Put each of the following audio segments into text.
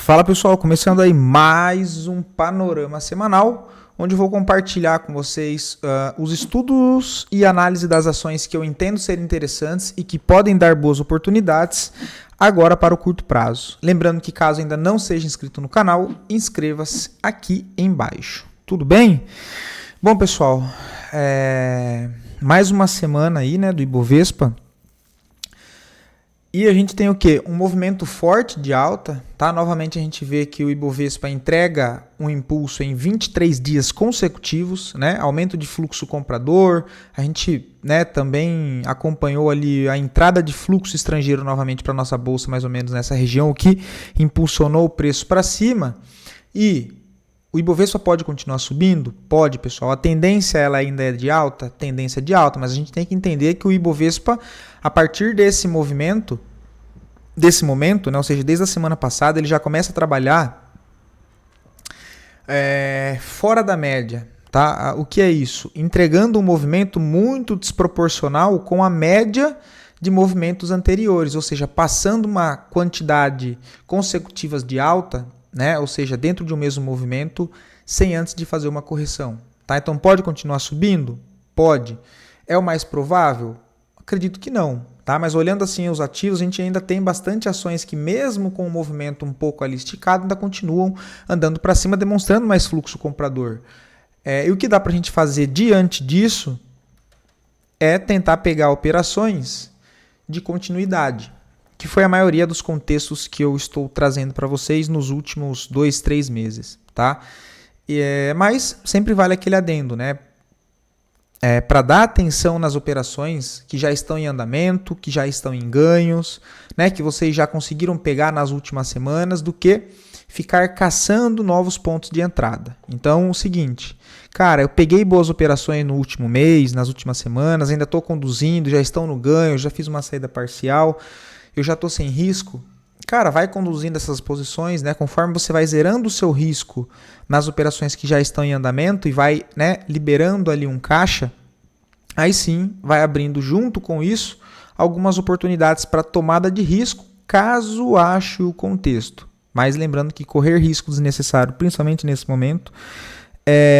Fala pessoal, começando aí mais um panorama semanal, onde eu vou compartilhar com vocês os estudos e análise das ações que eu entendo serem interessantes e que podem dar boas oportunidades agora para o curto prazo. Lembrando que caso ainda não seja inscrito no canal, inscreva-se aqui embaixo. Tudo bem? Bom pessoal, mais uma semana aí, né, do Ibovespa. E a gente tem o quê? Um movimento forte de alta, tá? Novamente a gente vê que o Ibovespa entrega um impulso em 23 dias consecutivos, né? Aumento de fluxo comprador, a gente, né, também acompanhou ali a entrada de fluxo estrangeiro novamente para a nossa bolsa, mais ou menos nessa região, o que impulsionou o preço para cima. E o Ibovespa pode continuar subindo? Pode, pessoal. A tendência ela ainda é de alta? Tendência de alta, mas a gente tem que entender que o Ibovespa, a partir desse momento, né, ou seja, desde a semana passada, ele já começa a trabalhar fora da média. Tá? O que é isso? Entregando um movimento muito desproporcional com a média de movimentos anteriores, ou seja, passando uma quantidade consecutiva de alta, né? Ou seja, dentro de um mesmo movimento, sem antes de fazer uma correção. Tá? Então, pode continuar subindo? Pode. É o mais provável? Acredito que não. Tá? Mas olhando assim os ativos, a gente ainda tem bastante ações que, mesmo com o movimento um pouco ali esticado, ainda continuam andando para cima, demonstrando mais fluxo comprador. E o que dá para a gente fazer diante disso é tentar pegar operações de continuidade, que foi a maioria dos contextos que eu estou trazendo para vocês nos últimos 2-3 meses, tá? Mas sempre vale aquele adendo, né? Para dar atenção nas operações que já estão em andamento, que já estão em ganhos, né? Que vocês já conseguiram pegar nas últimas semanas, do que ficar caçando novos pontos de entrada. Então, o seguinte, cara, eu peguei boas operações no último mês, nas últimas semanas, ainda estou conduzindo, já estão no ganho, já fiz uma saída parcial, eu já estou sem risco. Cara, vai conduzindo essas posições, né? Conforme você vai zerando o seu risco nas operações que já estão em andamento e vai, né, liberando ali um caixa, aí sim vai abrindo junto com isso algumas oportunidades para tomada de risco, caso ache o contexto. Mas lembrando que correr risco desnecessário, principalmente nesse momento,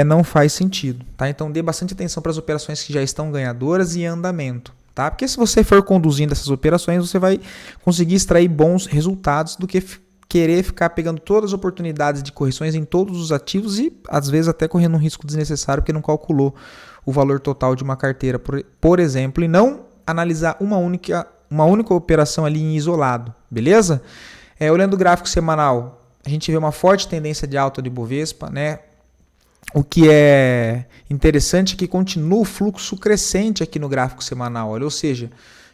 não faz sentido. Tá? Então dê bastante atenção para as operações que já estão ganhadoras e em andamento. Tá? Porque se você for conduzindo essas operações, você vai conseguir extrair bons resultados do que querer ficar pegando todas as oportunidades de correções em todos os ativos e, às vezes, até correndo um risco desnecessário porque não calculou o valor total de uma carteira, por exemplo, e não analisar uma única operação ali em isolado, beleza? Olhando o gráfico semanal, a gente vê uma forte tendência de alta do Ibovespa, né? O que é interessante é que continua o fluxo crescente aqui no gráfico semanal, ou seja,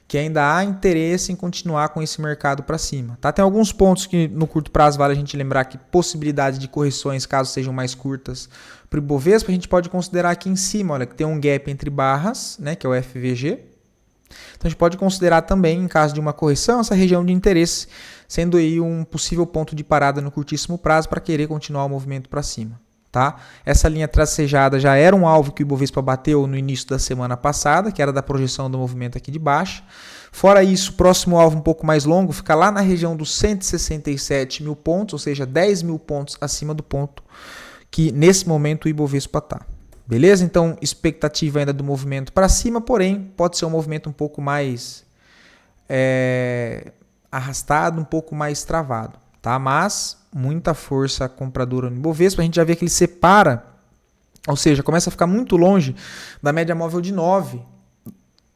que ainda há interesse em continuar com esse mercado para cima. Tá? Tem alguns pontos que no curto prazo vale a gente lembrar que possibilidade de correções, caso sejam mais curtas, para o Ibovespa, a gente pode considerar aqui em cima, olha, que tem um gap entre barras, né, que é o FVG. Então a gente pode considerar também, em caso de uma correção, essa região de interesse, sendo aí um possível ponto de parada no curtíssimo prazo para querer continuar o movimento para cima. Tá? Essa linha tracejada já era um alvo que o Ibovespa bateu no início da semana passada, que era da projeção do movimento aqui de baixo. Fora isso, o próximo alvo um pouco mais longo fica lá na região dos 167 mil pontos, ou seja, 10 mil pontos acima do ponto que nesse momento o Ibovespa está. Beleza? Então, expectativa ainda do movimento para cima, porém, pode ser um movimento um pouco mais arrastado, um pouco mais travado. Tá? Mas muita força compradora no Ibovespa, a gente já vê que ele separa, ou seja, começa a ficar muito longe da média móvel de 9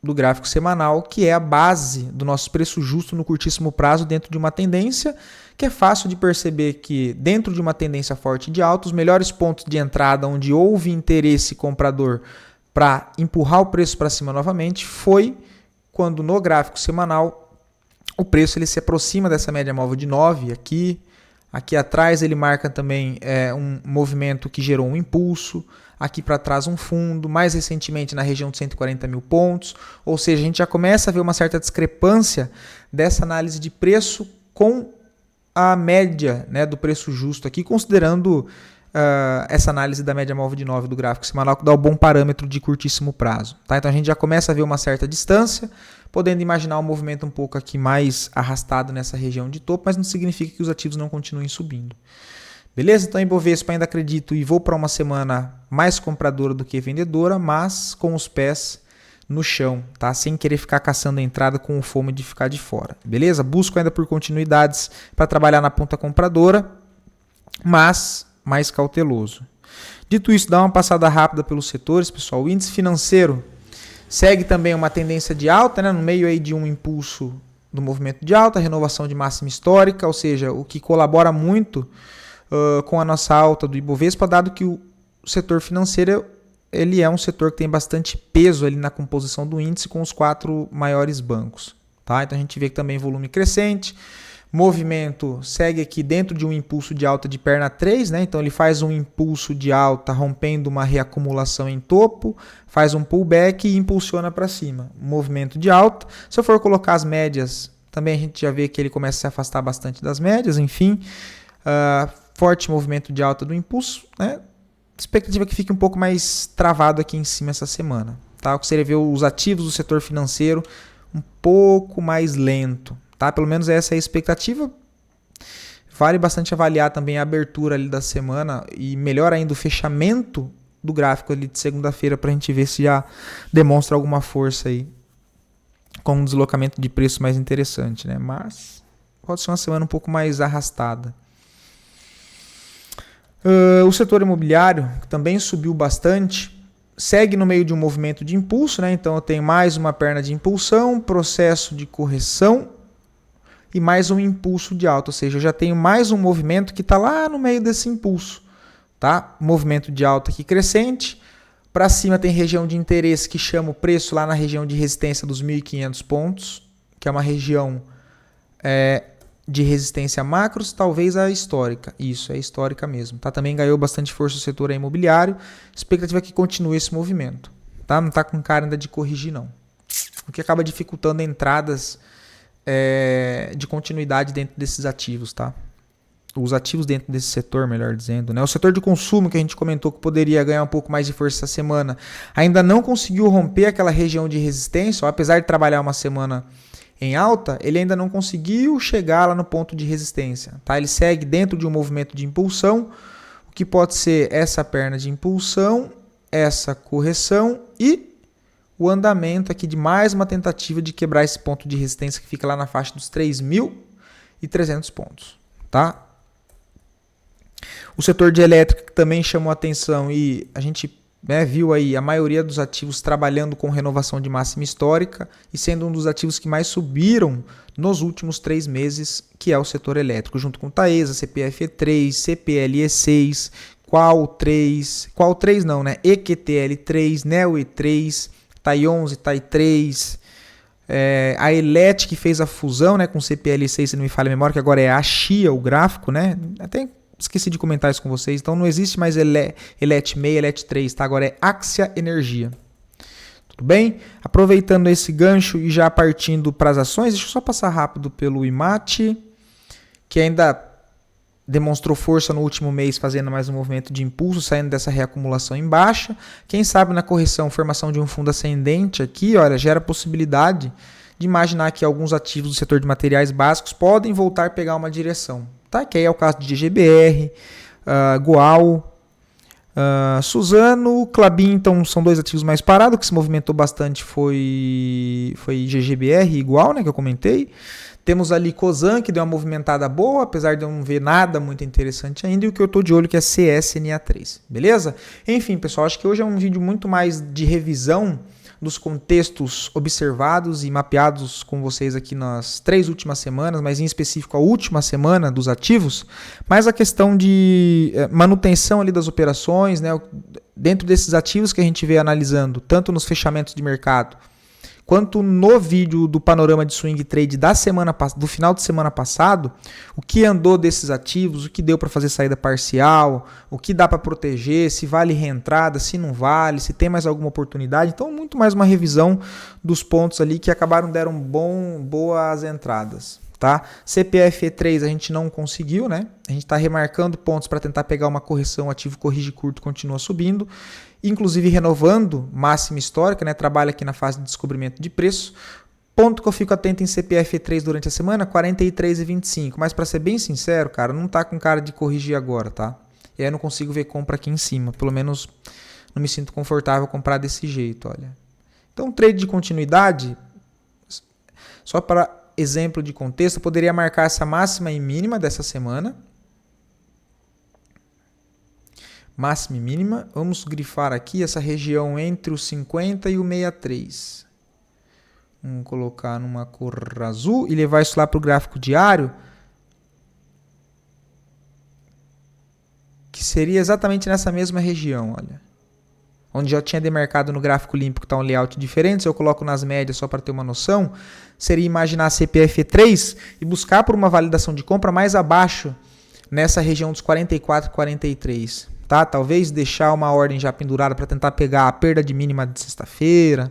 do gráfico semanal, que é a base do nosso preço justo no curtíssimo prazo dentro de uma tendência que é fácil de perceber que dentro de uma tendência forte de alta, os melhores pontos de entrada onde houve interesse comprador para empurrar o preço para cima novamente foi quando no gráfico semanal o preço ele se aproxima dessa média móvel de 9 aqui. Aqui atrás ele marca também um movimento que gerou um impulso. Aqui para trás um fundo. Mais recentemente na região de 140 mil pontos. Ou seja, a gente já começa a ver uma certa discrepância dessa análise de preço com a média, né, do preço justo aqui, considerando essa análise da média móvel de 9 do gráfico semanal, que dá um bom parâmetro de curtíssimo prazo. Tá? Então a gente já começa a ver uma certa distância, podendo imaginar um movimento um pouco aqui mais arrastado nessa região de topo, mas não significa que os ativos não continuem subindo. Beleza? Então, Ibovespa ainda acredito e vou para uma semana mais compradora do que vendedora, mas com os pés no chão, tá? Sem querer ficar caçando a entrada com o fomo de ficar de fora. Beleza? Busco ainda por continuidades para trabalhar na ponta compradora, mas mais cauteloso. Dito isso, dá uma passada rápida pelos setores, pessoal. O índice financeiro segue também uma tendência de alta, né? No meio aí de um impulso do movimento de alta, renovação de máxima histórica, ou seja, o que colabora muito com a nossa alta do Ibovespa, dado que o setor financeiro ele é um setor que tem bastante peso ali na composição do índice com os 4 maiores bancos. Tá? Então a gente vê que também volume crescente, movimento segue aqui dentro de um impulso de alta de perna 3, né? Então ele faz um impulso de alta rompendo uma reacumulação em topo, faz um pullback e impulsiona para cima. Movimento de alta. Se eu for colocar as médias, também a gente já vê que ele começa a se afastar bastante das médias, enfim. Forte movimento de alta do impulso, né? Expectativa que fique um pouco mais travado aqui em cima essa semana. Tá? Você vê os ativos do setor financeiro um pouco mais lento. Tá? Pelo menos essa é a expectativa. Vale bastante avaliar também a abertura ali da semana e melhor ainda o fechamento do gráfico ali de segunda-feira para a gente ver se já demonstra alguma força aí com um deslocamento de preço mais interessante, né? Mas pode ser uma semana um pouco mais arrastada. O setor imobiliário, que também subiu bastante, segue no meio de um movimento de impulso, né? Então eu tenho mais uma perna de impulsão, processo de correção e mais um impulso de alta, ou seja, eu já tenho mais um movimento que está lá no meio desse impulso. Tá? Movimento de alta aqui crescente, para cima tem região de interesse que chama o preço lá na região de resistência dos 1.500 pontos, que é uma região de resistência macros, talvez a histórica. Isso, é histórica mesmo. Tá? Também ganhou bastante força o setor imobiliário. Expectativa é que continue esse movimento. Tá? Não está com cara ainda de corrigir, não. O que acaba dificultando entradas de continuidade dentro desses ativos. Tá? Os ativos dentro desse setor, melhor dizendo. Né? O setor de consumo, que a gente comentou que poderia ganhar um pouco mais de força essa semana, ainda não conseguiu romper aquela região de resistência, ó, apesar de trabalhar uma semana em alta, ele ainda não conseguiu chegar lá no ponto de resistência. Tá? Ele segue dentro de um movimento de impulsão, o que pode ser essa perna de impulsão, essa correção e o andamento aqui de mais uma tentativa de quebrar esse ponto de resistência que fica lá na faixa dos 3.300 pontos. Tá? O setor de elétrica também chamou atenção e a gente viu aí a maioria dos ativos trabalhando com renovação de máxima histórica e sendo um dos ativos que mais subiram nos últimos 3 meses, que é o setor elétrico, junto com Taesa, CPFE3, CPLE6, Qual 3 não, né? EQTL3, NEO-E3, TAI11, TAI3, a Elet que fez a fusão, né, com CPLE6, se não me falha a memória, que agora é a Xia, o gráfico, né? Até esqueci de comentar isso com vocês. Então não existe mais Elet 6, Elet 3, tá? Agora é Axia Energia. Tudo bem? Aproveitando esse gancho e já partindo para as ações, deixa eu só passar rápido pelo IMAT, que ainda demonstrou força no último mês, fazendo mais um movimento de impulso, saindo dessa reacumulação em baixa. Quem sabe na correção, formação de um fundo ascendente aqui, olha, gera possibilidade de imaginar que alguns ativos do setor de materiais básicos podem voltar a pegar uma direção. Tá? Que aí é o caso de GGBR, Goal, Suzano, Klabin, então são 2 ativos mais parados, o que se movimentou bastante foi GGBR e Goal, né, que eu comentei. Temos ali Cosan, que deu uma movimentada boa, apesar de eu não ver nada muito interessante ainda, e o que eu estou de olho que é CSNA3, beleza? Enfim, pessoal, acho que hoje é um vídeo muito mais de revisão dos contextos observados e mapeados com vocês aqui nas 3 últimas semanas, mas em específico a última semana dos ativos, mas a questão de manutenção ali das operações, né, dentro desses ativos que a gente vê analisando, tanto nos fechamentos de mercado, quanto no vídeo do panorama de swing trade do final de semana passado, o que andou desses ativos, o que deu para fazer saída parcial, o que dá para proteger, se vale reentrada, se não vale, se tem mais alguma oportunidade. Então, muito mais uma revisão dos pontos ali que deram boas entradas. Tá? CPFE3 a gente não conseguiu, né? A gente está remarcando pontos para tentar pegar uma correção, ativo corrige curto, continua subindo, inclusive renovando máxima histórica, né? Trabalha aqui na fase de descobrimento de preço. Ponto que eu fico atento em CPFE3 durante a semana, 43,25, mas para ser bem sincero, cara, não tá com cara de corrigir agora, tá? E aí eu não consigo ver compra aqui em cima, pelo menos não me sinto confortável comprar desse jeito, olha. Então, trade de continuidade, só para exemplo de contexto, eu poderia marcar essa máxima e mínima dessa semana. Máxima e mínima. Vamos grifar aqui essa região entre o 50 e o 63. Vamos colocar numa cor azul e levar isso lá para o gráfico diário, que seria exatamente nessa mesma região, olha. Onde já tinha demarcado no gráfico limpo, que está um layout diferente, se eu coloco nas médias só para ter uma noção, seria imaginar a CPFE3 e buscar por uma validação de compra mais abaixo, nessa região dos 44 e 43. Tá? Talvez deixar uma ordem já pendurada para tentar pegar a perda de mínima de sexta-feira,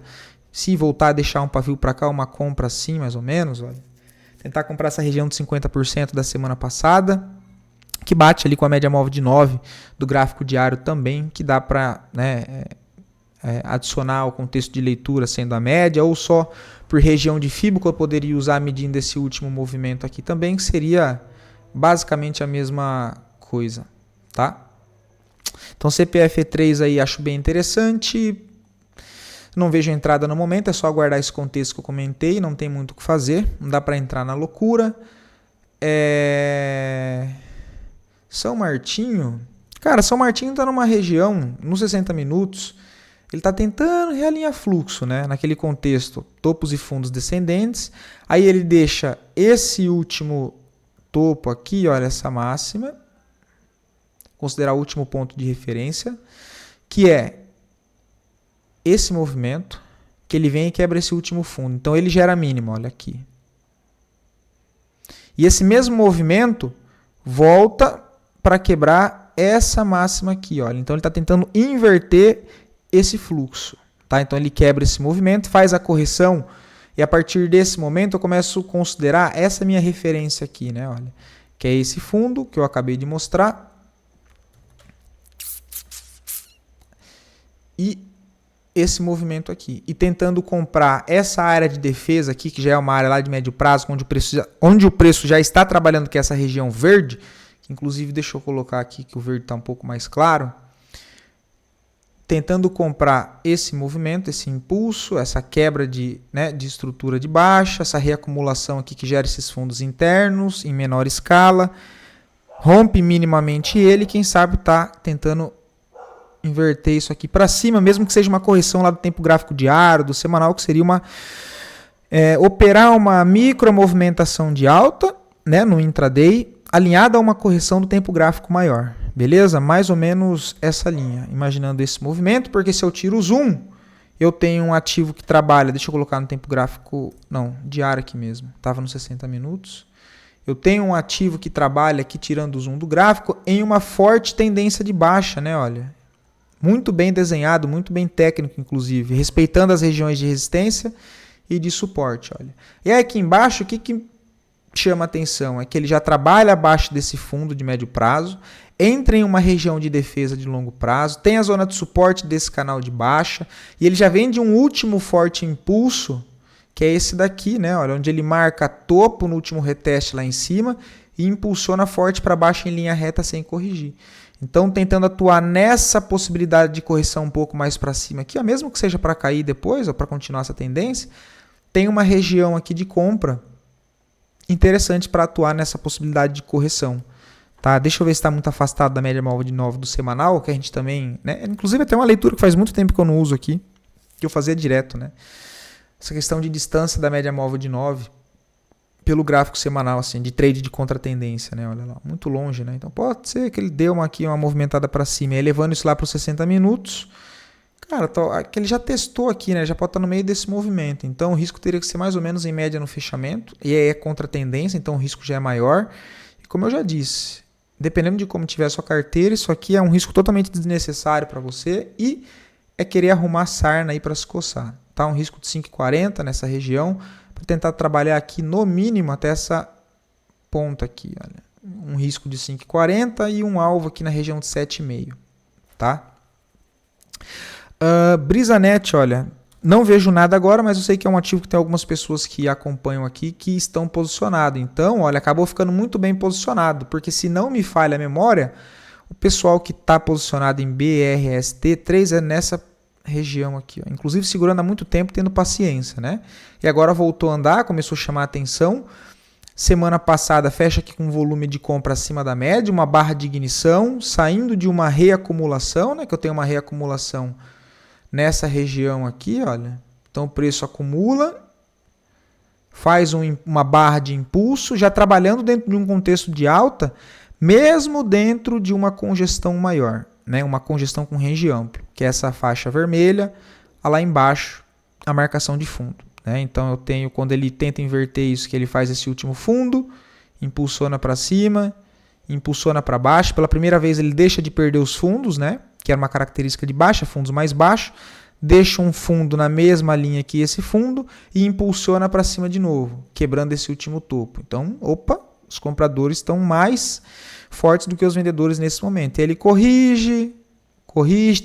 se voltar a deixar um pavio para cá, uma compra assim mais ou menos. Olha. Tentar comprar essa região de 50% da semana passada, que bate ali com a média móvel de 9 do gráfico diário também, que dá para, né, adicionar ao contexto de leitura sendo a média, ou só por região de FIBO que eu poderia usar medindo esse último movimento aqui também, que seria basicamente a mesma coisa, tá? Então CPFE3 aí acho bem interessante, não vejo entrada no momento, é só aguardar esse contexto que eu comentei, não tem muito o que fazer, não dá para entrar na loucura. São Martinho, cara, São Martinho está numa região, nos 60 minutos, ele está tentando realinhar fluxo, né? Naquele contexto, topos e fundos descendentes, aí ele deixa esse último topo aqui, olha essa máxima, considerar o último ponto de referência, que é esse movimento, que ele vem e quebra esse último fundo, então ele gera mínimo, olha aqui. E esse mesmo movimento volta para quebrar essa máxima aqui, olha. Então ele está tentando inverter esse fluxo, tá? Então ele quebra esse movimento, faz a correção e a partir desse momento eu começo a considerar essa minha referência aqui, né? Olha, que é esse fundo que eu acabei de mostrar e esse movimento aqui e tentando comprar essa área de defesa aqui, que já é uma área lá de médio prazo, onde o preço já está trabalhando, que é essa região verde. Inclusive, deixa eu colocar aqui que o verde está um pouco mais claro. Tentando comprar esse movimento, esse impulso, essa quebra de estrutura de baixa, essa reacumulação aqui que gera esses fundos internos em menor escala. Rompe minimamente ele, quem sabe está tentando inverter isso aqui para cima, mesmo que seja uma correção lá do tempo gráfico diário, do semanal, que seria operar uma micro movimentação de alta, né, no intraday, alinhada a uma correção do tempo gráfico maior, beleza? Mais ou menos essa linha, imaginando esse movimento, porque se eu tiro o zoom, eu tenho um ativo que trabalha, deixa eu colocar no tempo gráfico, não, diário aqui mesmo, estava nos 60 minutos, eu tenho um ativo que trabalha aqui, tirando o zoom do gráfico, em uma forte tendência de baixa, né, olha, muito bem desenhado, muito bem técnico, inclusive, respeitando as regiões de resistência e de suporte, olha. E aí aqui embaixo, o que chama atenção é que ele já trabalha abaixo desse fundo de médio prazo, entra em uma região de defesa de longo prazo, tem a zona de suporte desse canal de baixa e ele já vem de um último forte impulso, que é esse daqui, né? Olha, onde ele marca topo no último reteste lá em cima e impulsiona forte para baixo em linha reta sem corrigir. Então, tentando atuar nessa possibilidade de correção um pouco mais para cima aqui, mesmo que seja para cair depois ou para continuar essa tendência, tem uma região aqui de compra interessante para atuar nessa possibilidade de correção. Tá? Deixa eu ver se está muito afastado da média móvel de 9 do semanal, que a gente também... né? Inclusive, até uma leitura que faz muito tempo que eu não uso aqui, que eu fazia direto. Né? Essa questão de distância da média móvel de 9 pelo gráfico semanal, assim, de trade de contratendência, né? Olha lá, muito longe, né? Então pode ser que ele dê uma movimentada para cima, e levando isso lá para os 60 minutos. Cara, que ele já testou aqui, né? Já pode estar no meio desse movimento. Então o risco teria que ser mais ou menos em média no fechamento. E aí é contratendência, então o risco já é maior. E como eu já disse, dependendo de como tiver a sua carteira, isso aqui é um risco totalmente desnecessário para você e é querer arrumar sarna aí para se coçar. Tá? Um risco de 5,40 nessa região, para tentar trabalhar aqui no mínimo até essa ponto aqui, olha. Um risco de 5,40 e um alvo aqui na região de 7,5, tá? Brisanet, olha, não vejo nada agora, mas eu sei que é um ativo que tem algumas pessoas que acompanham aqui que estão posicionados. Então, olha, acabou ficando muito bem posicionado, porque se não me falha a memória, o pessoal que está posicionado em BRST3 é nessa região aqui, ó. Inclusive segurando há muito tempo, tendo paciência, né? E agora voltou a andar, começou a chamar a atenção. Semana passada fecha aqui com um volume de compra acima da média, uma barra de ignição, saindo de uma reacumulação, né? Que eu tenho uma reacumulação nessa região aqui, olha. Então o preço acumula, faz uma barra de impulso, já trabalhando dentro de um contexto de alta, mesmo dentro de uma congestão maior, né? Uma congestão com range amplo, que é essa faixa vermelha, lá embaixo a marcação de fundo. Então eu tenho, quando ele tenta inverter isso, que ele faz esse último fundo, impulsiona para cima, impulsiona para baixo. Pela primeira vez ele deixa de perder os fundos, né? Que era uma característica de baixa, fundos mais baixos. Deixa um fundo na mesma linha que esse fundo e impulsiona para cima de novo, quebrando esse último topo. Então, opa, os compradores estão mais fortes do que os vendedores nesse momento. Ele corrige,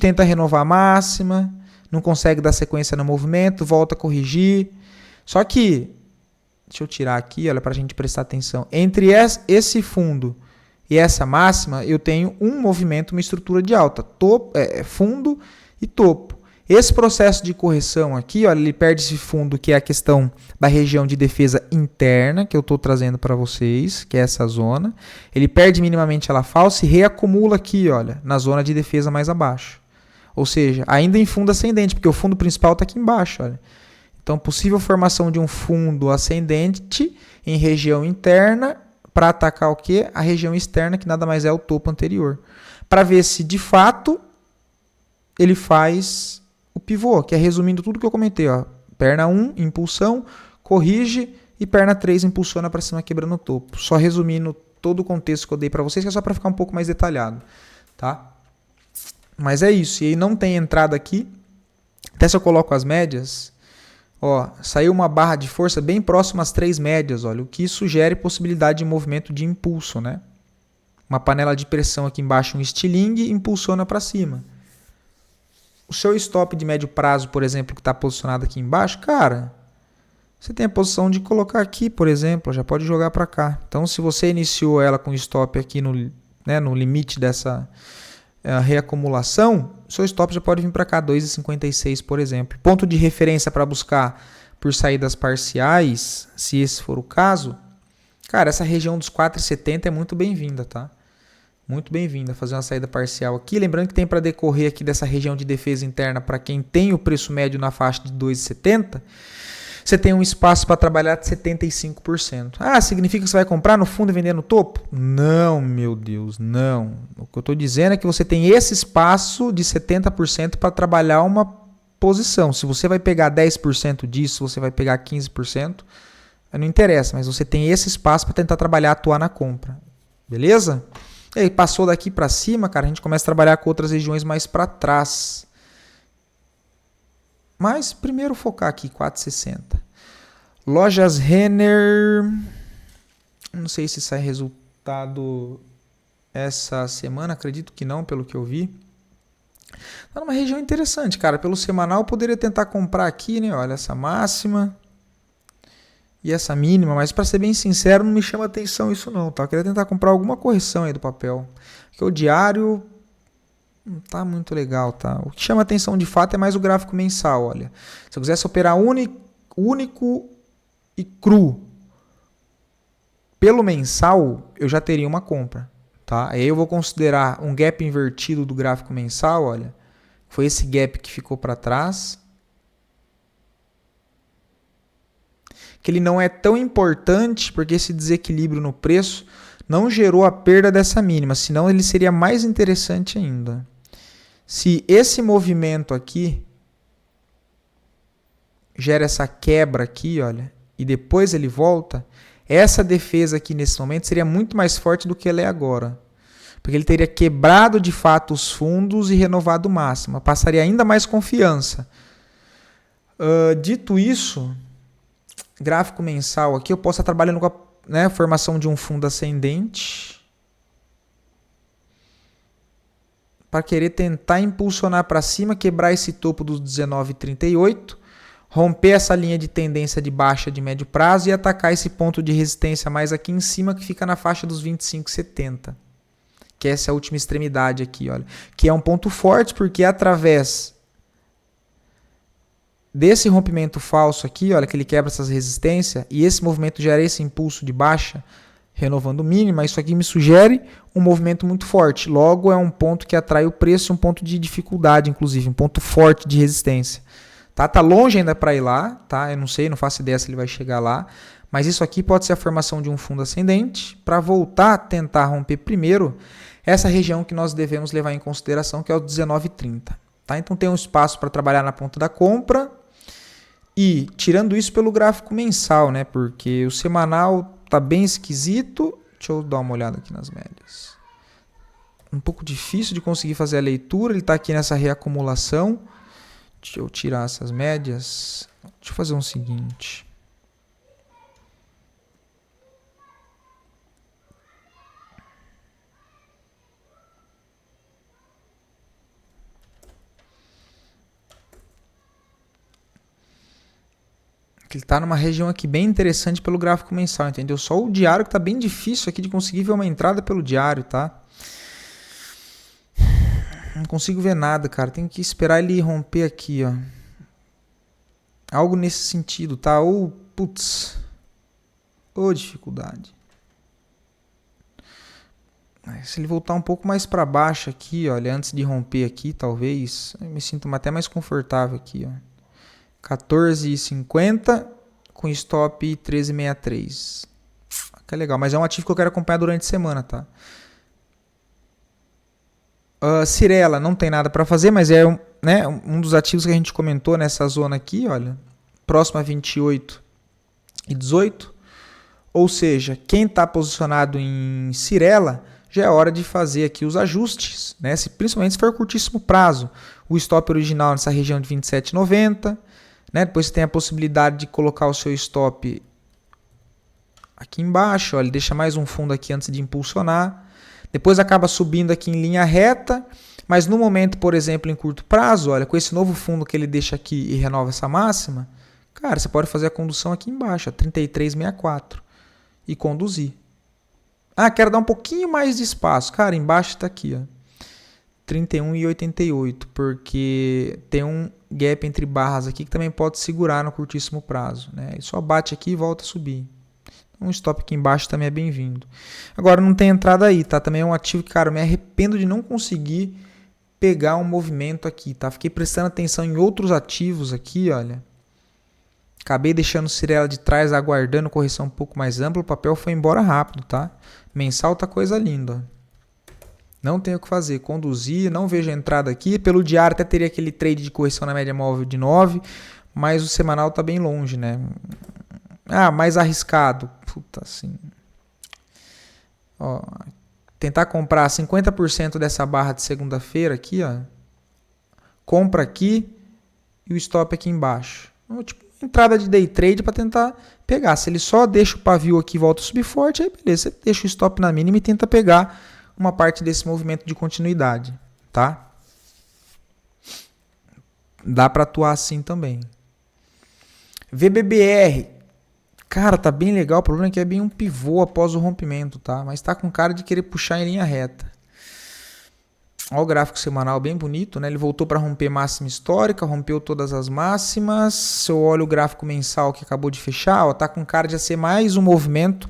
tenta renovar a máxima, não consegue dar sequência no movimento, volta a corrigir. Só que, deixa eu tirar aqui, olha, para a gente prestar atenção. Entre esse fundo e essa máxima, eu tenho um movimento, uma estrutura de alta, fundo e topo. Esse processo de correção aqui, olha, ele perde esse fundo, que é a questão da região de defesa interna, que eu estou trazendo para vocês, que é essa zona. Ele perde minimamente ela falsa e reacumula aqui, olha, na zona de defesa mais abaixo. Ou seja, ainda em fundo ascendente, porque o fundo principal está aqui embaixo. Olha. Então, possível formação de um fundo ascendente em região interna para atacar o quê? A região externa, que nada mais é o topo anterior. Para ver se, de fato, ele faz o pivô, que é resumindo tudo que eu comentei. Ó. Perna 1, impulsão, corrige, e perna 3, impulsiona para cima, quebrando o topo. Só resumindo todo o contexto que eu dei para vocês, que é só para ficar um pouco mais detalhado. Tá? Mas é isso, e aí não tem entrada aqui. Até se eu coloco as médias, ó, saiu uma barra de força bem próxima às 3 médias, olha, o que sugere possibilidade de movimento de impulso, né? Uma panela de pressão aqui embaixo, um estilingue, impulsiona para cima. O seu stop de médio prazo, por exemplo, que está posicionado aqui embaixo, cara, você tem a posição de colocar aqui, por exemplo, já pode jogar para cá. Então, se você iniciou ela com stop aqui no limite dessa reacumulação, seu stop já pode vir para cá, 2,56, por exemplo. Ponto de referência para buscar por saídas parciais, se esse for o caso, cara, essa região dos 4,70 é muito bem-vinda, tá? Muito bem-vinda fazer uma saída parcial aqui. Lembrando que tem para decorrer aqui dessa região de defesa interna para quem tem o preço médio na faixa de 2,70, você tem um espaço para trabalhar de 75%. Ah, significa que você vai comprar no fundo e vender no topo? Não, meu Deus, não. O que eu estou dizendo é que você tem esse espaço de 70% para trabalhar uma posição. Se você vai pegar 10% disso, você vai pegar 15%, não interessa, mas você tem esse espaço para tentar trabalhar, atuar na compra. Beleza? E aí, passou daqui para cima, cara, a gente começa a trabalhar com outras regiões mais para trás. Mas primeiro focar aqui, 4,60. Lojas Renner. Não sei se sai resultado essa semana, acredito que não, pelo que eu vi. Tá numa região interessante, cara. Pelo semanal eu poderia tentar comprar aqui, né? Olha, essa máxima e essa mínima, mas para ser bem sincero, não me chama atenção isso não, tá? Eu queria tentar comprar alguma correção aí do papel. Porque o diário não tá muito legal, tá? O que chama atenção de fato é mais o gráfico mensal, olha. Se eu quisesse operar único e cru pelo mensal, eu já teria uma compra, tá? Aí eu vou considerar um gap invertido do gráfico mensal, olha. Foi esse gap que ficou para trás. Que ele não é tão importante porque esse desequilíbrio no preço não gerou a perda dessa mínima, senão ele seria mais interessante ainda. Se esse movimento aqui gera essa quebra aqui, olha, e depois ele volta, essa defesa aqui nesse momento seria muito mais forte do que ela é agora. Porque ele teria quebrado de fato os fundos e renovado o máximo. Passaria ainda mais confiança. Dito isso, gráfico mensal aqui, eu posso estar trabalhando com a né, formação de um fundo ascendente, para querer tentar impulsionar para cima, quebrar esse topo dos 19,38, romper essa linha de tendência de baixa de médio prazo e atacar esse ponto de resistência mais aqui em cima, que fica na faixa dos 25,70. Que essa é a última extremidade aqui, olha. Que é um ponto forte, porque através desse rompimento falso aqui, olha, que ele quebra essas resistências, e esse movimento gera esse impulso de baixa, renovando mínima, isso aqui me sugere um movimento muito forte. Logo, é um ponto que atrai o preço, um ponto de dificuldade, inclusive, um ponto forte de resistência. Tá longe ainda para ir lá, tá? Eu não sei, não faço ideia se ele vai chegar lá, mas isso aqui pode ser a formação de um fundo ascendente para voltar a tentar romper primeiro essa região que nós devemos levar em consideração, que é o 19,30. Tá? Então tem um espaço para trabalhar na ponta da compra e tirando isso pelo gráfico mensal, né? Porque o semanal tá bem esquisito. Deixa eu dar uma olhada aqui nas médias. Um pouco difícil de conseguir fazer a leitura, ele está aqui nessa reacumulação. Deixa eu tirar essas médias. Deixa eu fazer o seguinte. Ele está numa região aqui bem interessante pelo gráfico mensal, entendeu? Só o diário que está bem difícil aqui de conseguir ver uma entrada pelo diário, tá? Não consigo ver nada, cara. Tem que esperar ele romper aqui, ó. Algo nesse sentido, tá? Ou, putz. Ou dificuldade. Se ele voltar um pouco mais para baixo aqui, olha, antes de romper aqui, talvez, eu me sinto até mais confortável aqui, ó. 14,50 com stop 13,63. Que é legal, mas é um ativo que eu quero acompanhar durante a semana, tá? Cirela não tem nada para fazer, mas é um dos ativos que a gente comentou nessa zona aqui, olha, próximo a 28,18. Ou seja, quem está posicionado em Cirela, já é hora de fazer aqui os ajustes, né? Principalmente se for curtíssimo prazo. O stop original nessa região de 27,90. Né? Depois você tem a possibilidade de colocar o seu stop aqui embaixo. Ó, ele deixa mais um fundo aqui antes de impulsionar. Depois acaba subindo aqui em linha reta. Mas no momento, por exemplo, em curto prazo, olha, com esse novo fundo que ele deixa aqui e renova essa máxima, cara, você pode fazer a condução aqui embaixo, 33,64 e conduzir. Quero dar um pouquinho mais de espaço. Cara, embaixo está aqui, ó, 31,88, porque tem um gap entre barras aqui que também pode segurar no curtíssimo prazo, né? Ele só bate aqui e volta a subir. Um stop aqui embaixo também é bem-vindo. Agora não tem entrada aí, tá? Também é um ativo que, cara, eu me arrependo de não conseguir pegar um movimento aqui, tá? Fiquei prestando atenção em outros ativos aqui, olha. Acabei deixando o Cirela de trás, aguardando correção um pouco mais ampla. O papel foi embora rápido, tá? Mensal tá coisa linda. Não tenho o que fazer. Conduzir, não vejo a entrada aqui. Pelo diário até teria aquele trade de correção na média móvel de 9, mas o semanal tá bem longe, né? Mais arriscado. Puta, assim. Ó, tentar comprar 50% dessa barra de segunda-feira aqui, ó. Compra aqui e o stop aqui embaixo. Tipo, entrada de day trade para tentar pegar. Se ele só deixa o pavio aqui e volta a subir forte, aí beleza. Você deixa o stop na mínima e tenta pegar uma parte desse movimento de continuidade, tá? Dá para atuar assim também. VBBR. Cara, tá bem legal. O problema é que é bem um pivô após o rompimento, tá? Mas tá com cara de querer puxar em linha reta. Olha o gráfico semanal bem bonito, né? Ele voltou para romper máxima histórica, rompeu todas as máximas. Se eu olho o gráfico mensal que acabou de fechar, ó, tá com cara de ser mais um movimento.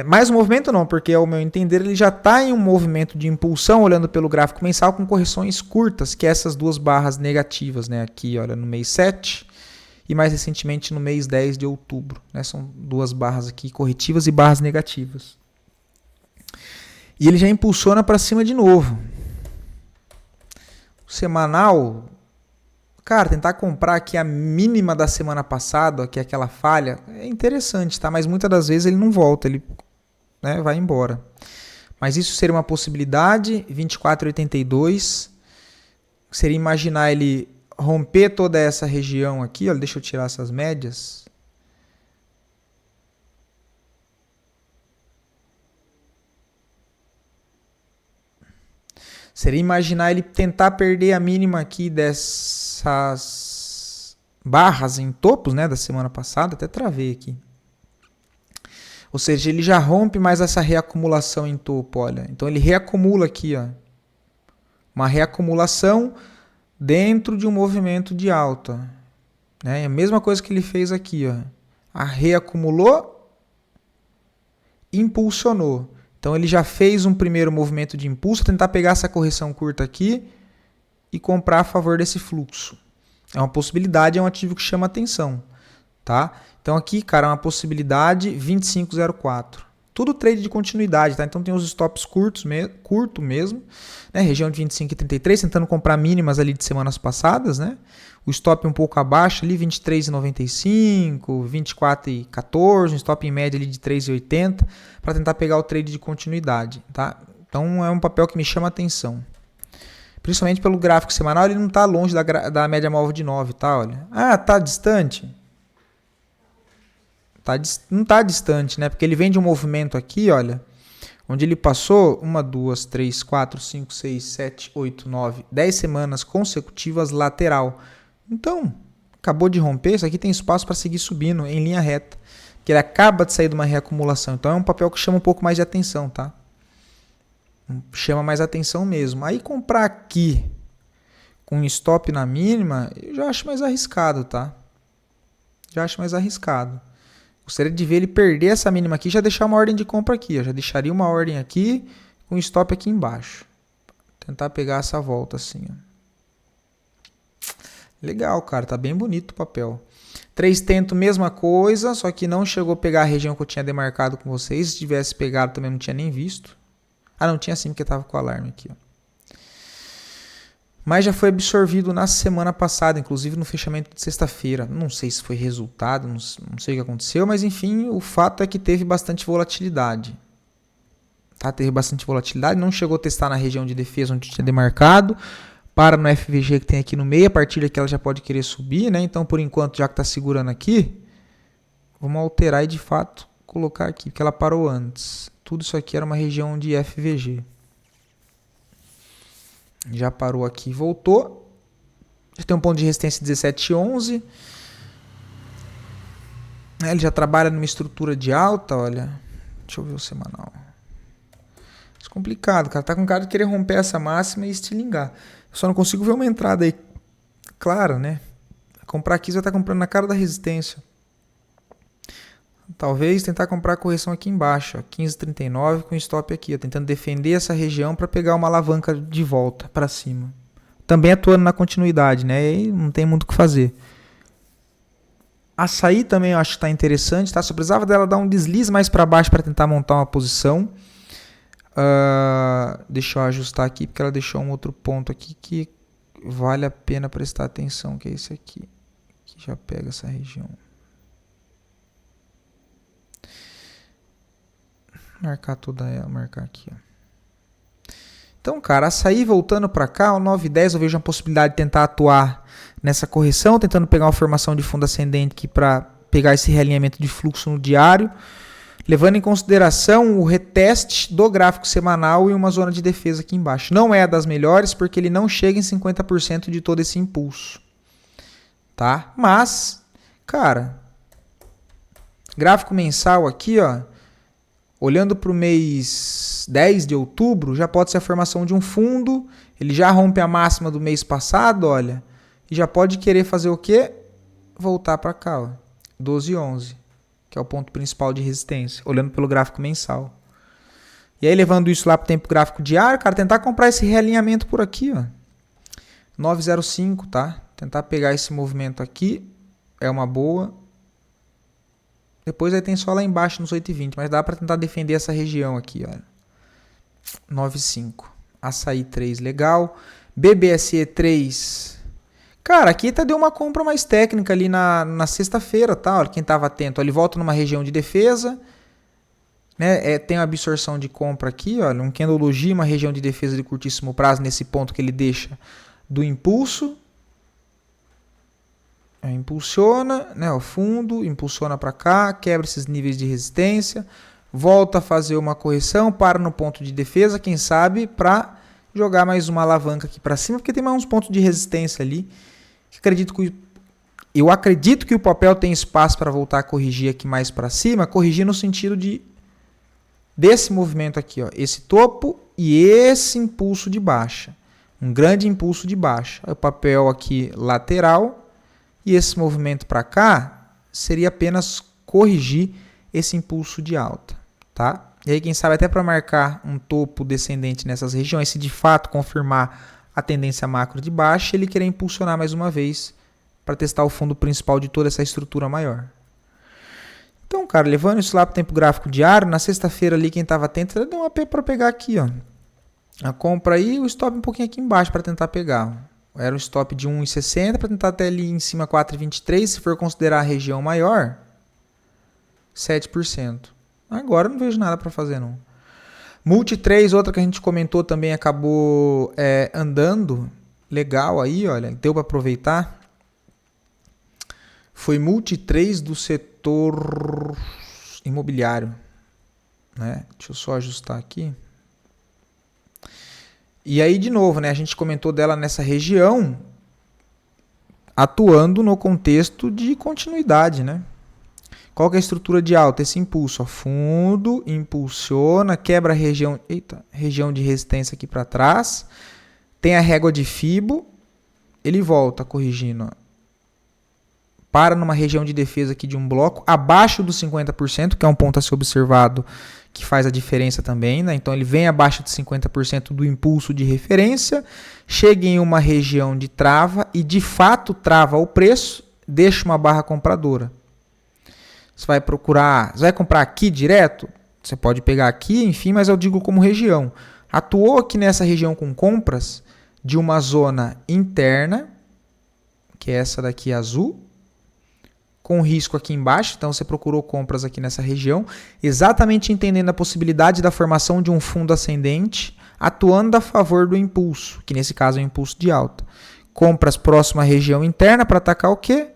Mais um movimento não, porque ao meu entender ele já está em um movimento de impulsão, olhando pelo gráfico mensal, com correções curtas, que é essas duas barras negativas, né? Aqui, olha, no mês 7 e mais recentemente no mês 10 de outubro. Né? São duas barras aqui corretivas e barras negativas. E ele já impulsiona para cima de novo. Semanal, cara, tentar comprar aqui a mínima da semana passada, que é aquela falha, é interessante, tá? Mas muitas das vezes ele não volta, ele, né, vai embora. Mas isso seria uma possibilidade, 24,82, seria imaginar ele romper toda essa região aqui, olha, deixa eu tirar essas médias. Seria imaginar ele tentar perder a mínima aqui dessas barras em topos, né, da semana passada. Até travei aqui. Ou seja, ele já rompe mais essa reacumulação em topo, olha. Então ele reacumula aqui, ó. Uma reacumulação dentro de um movimento de alta. Né? É a mesma coisa que ele fez aqui, ó. A reacumulou, impulsionou. Então ele já fez um primeiro movimento de impulso, tentar pegar essa correção curta aqui e comprar a favor desse fluxo. É uma possibilidade, é um ativo que chama atenção, tá? Então aqui, cara, é uma possibilidade 25,04. Tudo trade de continuidade, tá? Então tem os stops curto mesmo, né? Região de 25,33, tentando comprar mínimas ali de semanas passadas, né? O stop um pouco abaixo ali, 23,95, 24,14, um stop em média ali de 3,80, para tentar pegar o trade de continuidade, tá? Então é um papel que me chama a atenção. Principalmente pelo gráfico semanal, ele não está longe da média móvel de 9, tá? Olha. Ah, tá distante? Não está distante, né? Porque ele vem de um movimento aqui, olha, onde ele passou 1, 2, 3, 4, 5, 6, 7, 8, 9, 10 semanas consecutivas lateral. Então, acabou de romper, isso aqui tem espaço para seguir subindo em linha reta, que ele acaba de sair de uma reacumulação. Então é um papel que chama um pouco mais de atenção, tá? Chama mais atenção mesmo. Aí comprar aqui com stop na mínima, eu já acho mais arriscado, tá? Já acho mais arriscado. Gostaria de ver ele perder essa mínima aqui e já deixar uma ordem de compra aqui. Eu já deixaria uma ordem aqui com stop aqui embaixo. Tentar pegar essa volta assim, ó. Legal, cara. Tá bem bonito o papel. 3 tento, mesma coisa, só que não chegou a pegar a região que eu tinha demarcado com vocês. Se tivesse pegado também não tinha nem visto. Ah, não tinha sim, porque estava com o alarme aqui, ó. Mas já foi absorvido na semana passada, inclusive no fechamento de sexta-feira. Não sei se foi resultado, não sei o que aconteceu, mas enfim, o fato é que teve bastante volatilidade. Tá? Teve bastante volatilidade, não chegou a testar na região de defesa onde tinha demarcado. Para no FVG que tem aqui no meio, a partir daqui ela já pode querer subir, né? Então, por enquanto, já que está segurando aqui, vamos alterar e de fato colocar aqui, porque ela parou antes. Tudo isso aqui era uma região de FVG. Já parou aqui e voltou. Já tem um ponto de resistência 17,11. Ele já trabalha numa estrutura de alta, olha. Deixa eu ver o semanal. Isso é complicado, cara. Tá com cara de querer romper essa máxima e estilingar. Eu só não consigo ver uma entrada aí clara, né? Comprar aqui, você vai estar comprando na cara da resistência. Talvez tentar comprar a correção aqui embaixo, ó, 15,39 com stop aqui, ó, tentando defender essa região para pegar uma alavanca de volta para cima. Também atuando na continuidade, né? E aí não tem muito o que fazer. Açaí também eu acho que está interessante, tá? Só precisava dela dar um deslize mais para baixo para tentar montar uma posição. Deixa eu ajustar aqui, porque ela deixou um outro ponto aqui que vale a pena prestar atenção, que é esse aqui, que já pega essa região. Marcar toda ela, marcar aqui, ó. Então, cara, açaí voltando para cá, o 9,10 eu vejo uma possibilidade de tentar atuar nessa correção, tentando pegar uma formação de fundo ascendente aqui para pegar esse realinhamento de fluxo no diário, levando em consideração o reteste do gráfico semanal e uma zona de defesa aqui embaixo. Não é a das melhores, porque ele não chega em 50% de todo esse impulso, tá? Mas, cara, gráfico mensal aqui, ó, olhando para o mês 10 de outubro, já pode ser a formação de um fundo. Ele já rompe a máxima do mês passado, olha. E já pode querer fazer o quê? Voltar para cá, ó. 12,11, que é o ponto principal de resistência, olhando pelo gráfico mensal. E aí, levando isso lá para o tempo gráfico diário, cara, tentar comprar esse realinhamento por aqui, ó. 9,05, tá? Tentar pegar esse movimento aqui é uma boa. Depois aí tem só lá embaixo nos 8,20, mas dá para tentar defender essa região aqui, olha. 9,5. Açaí 3, legal. BBSE 3. Cara, aqui deu uma compra mais técnica ali na sexta-feira, tá? Olha, quem estava atento, ele volta numa região de defesa, né? Tem uma absorção de compra aqui, olha, um candle doji, uma região de defesa de curtíssimo prazo nesse ponto que ele deixa do impulso. Impulsiona, né, o fundo, impulsiona para cá, quebra esses níveis de resistência, volta a fazer uma correção, para no ponto de defesa, quem sabe, para jogar mais uma alavanca aqui para cima, porque tem mais uns pontos de resistência ali. Eu acredito que o papel tem espaço para voltar a corrigir aqui mais para cima, corrigir no sentido desse movimento aqui, ó, esse topo e esse impulso de baixa. Um grande impulso de baixa. O papel aqui lateral e esse movimento para cá seria apenas corrigir esse impulso de alta, tá? E aí, quem sabe, até para marcar um topo descendente nessas regiões, se de fato confirmar a tendência macro de baixa, ele querer impulsionar mais uma vez para testar o fundo principal de toda essa estrutura maior. Então, cara, levando isso lá para o tempo gráfico diário, na sexta-feira ali, quem estava atento, deu uma P para pegar aqui, ó. A compra aí, o stop um pouquinho aqui embaixo para tentar pegar. Era um stop de 1,60 para tentar até ali em cima 4,23. Se for considerar a região maior, 7%. Agora eu não vejo nada para fazer, não. Multi 3, outra que a gente comentou também, acabou andando legal aí, olha, deu para aproveitar. Foi Multi 3 do setor imobiliário, né? Deixa eu só ajustar aqui. E aí, de novo, né, a gente comentou dela nessa região, atuando no contexto de continuidade, né? Qual que é a estrutura de alta? Esse impulso, ó, fundo, impulsiona, quebra a região, região de resistência aqui para trás, tem a régua de Fibo, ele volta corrigindo, ó, para numa região de defesa aqui de um bloco, abaixo dos 50%, que é um ponto a ser observado, que faz a diferença também, né? Então ele vem abaixo de 50% do impulso de referência, chega em uma região de trava e de fato trava o preço, deixa uma barra compradora. Você vai comprar aqui direto? Você pode pegar aqui, enfim, mas eu digo como região. Atuou aqui nessa região com compras de uma zona interna, que é essa daqui azul, com risco aqui embaixo, então você procurou compras aqui nessa região, exatamente entendendo a possibilidade da formação de um fundo ascendente, atuando a favor do impulso, que nesse caso é o impulso de alta. Compras próxima à região interna para atacar o quê?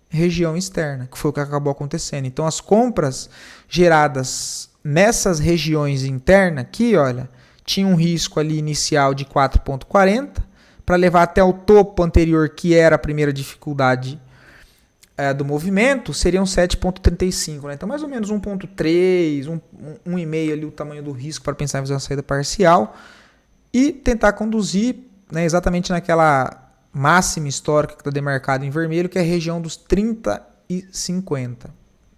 Região externa, que foi o que acabou acontecendo. Então as compras geradas nessas regiões internas aqui, olha, tinha um risco ali inicial de 4,40 para levar até o topo anterior, que era a primeira dificuldade do movimento, seriam 7,35, né? Então mais ou menos 1,3, 1,5 ali o tamanho do risco para pensar em fazer uma saída parcial e tentar conduzir, né, exatamente naquela máxima histórica que está demarcada em vermelho, que é a região dos 30,50.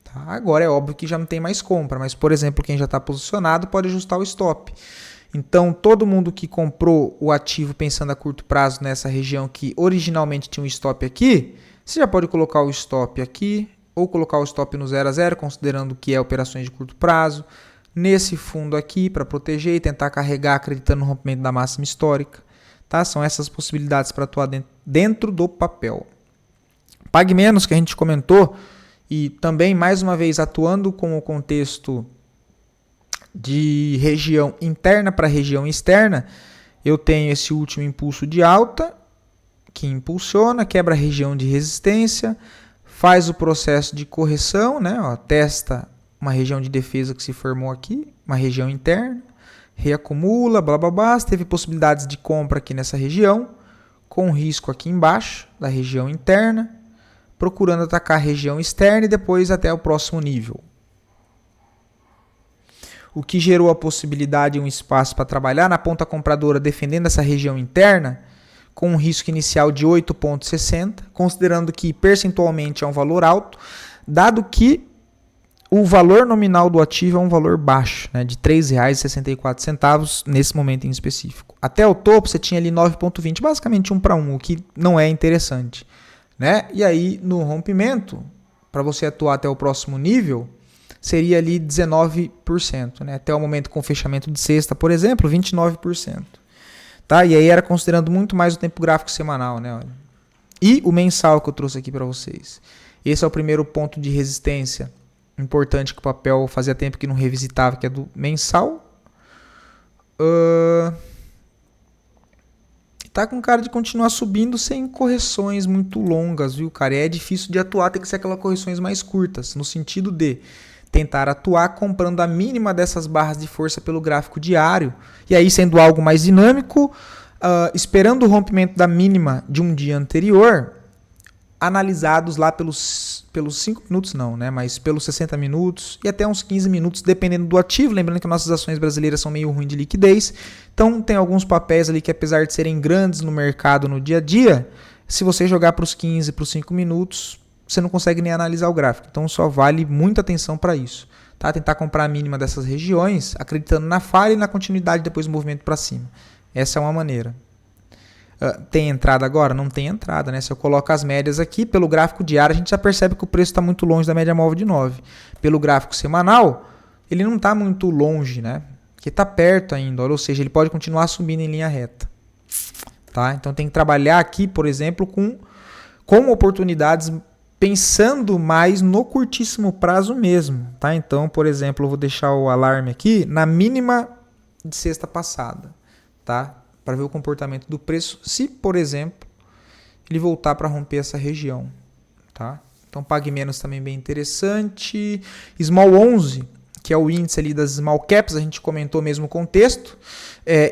Tá? Agora é óbvio que já não tem mais compra, mas por exemplo, quem já está posicionado pode ajustar o stop. Então todo mundo que comprou o ativo pensando a curto prazo nessa região que originalmente tinha um stop aqui, você já pode colocar o stop aqui ou colocar o stop no 0 a 0, considerando que é operações de curto prazo, nesse fundo aqui para proteger e tentar carregar acreditando no rompimento da máxima histórica. Tá? São essas possibilidades para atuar dentro do papel. Pague menos, que a gente comentou, e também, mais uma vez, atuando com o contexto de região interna para região externa, eu tenho esse último impulso de alta, que impulsiona, quebra a região de resistência, faz o processo de correção, né? Ó, testa uma região de defesa que se formou aqui, uma região interna, reacumula, blá blá blá, teve possibilidades de compra aqui nessa região, com risco aqui embaixo da região interna, procurando atacar a região externa e depois até o próximo nível. O que gerou a possibilidade e um espaço para trabalhar na ponta compradora defendendo essa região interna, com um risco inicial de 8,60, considerando que percentualmente é um valor alto, dado que o valor nominal do ativo é um valor baixo, né, de R$ 3,64 nesse momento em específico. Até o topo você tinha ali 9,20, basicamente 1 para 1, o que não é interessante. Né? E aí no rompimento, para você atuar até o próximo nível, seria ali 19%. Né? Até o momento com fechamento de sexta, por exemplo, 29%. Tá? E aí era considerando muito mais o tempo gráfico semanal, né? Olha. E o mensal que eu trouxe aqui para vocês. Esse é o primeiro ponto de resistência importante que o papel fazia tempo que não revisitava, que é do mensal. Tá com cara de continuar subindo sem correções muito longas, viu, cara? E é difícil de atuar, tem que ser aquelas correções mais curtas, no sentido de tentar atuar comprando a mínima dessas barras de força pelo gráfico diário. E aí, sendo algo mais dinâmico, esperando o rompimento da mínima de um dia anterior, analisados lá pelos 5 minutos não, né? Mas pelos 60 minutos e até uns 15 minutos, dependendo do ativo. Lembrando que nossas ações brasileiras são meio ruins de liquidez. Então tem alguns papéis ali que, apesar de serem grandes no mercado no dia a dia, se você jogar para os 15, para os 5 minutos, você não consegue nem analisar o gráfico. Então só vale muita atenção para isso. Tá? Tentar comprar a mínima dessas regiões, acreditando na falha e na continuidade depois do movimento para cima. Essa é uma maneira. Tem entrada agora? Não tem entrada, né? Se eu coloco as médias aqui, pelo gráfico diário, a gente já percebe que o preço está muito longe da média móvel de 9. Pelo gráfico semanal, ele não está muito longe, né? Porque está perto ainda, ou seja, ele pode continuar subindo em linha reta. Tá? Então tem que trabalhar aqui, por exemplo, com oportunidades pensando mais no curtíssimo prazo mesmo. Tá? Então, por exemplo, eu vou deixar o alarme aqui na mínima de sexta passada. Tá? Para ver o comportamento do preço, se, por exemplo, ele voltar para romper essa região. Tá? Então, Pague Menos também bem interessante. Small 11, que é o índice ali das small caps, a gente comentou mesmo o contexto.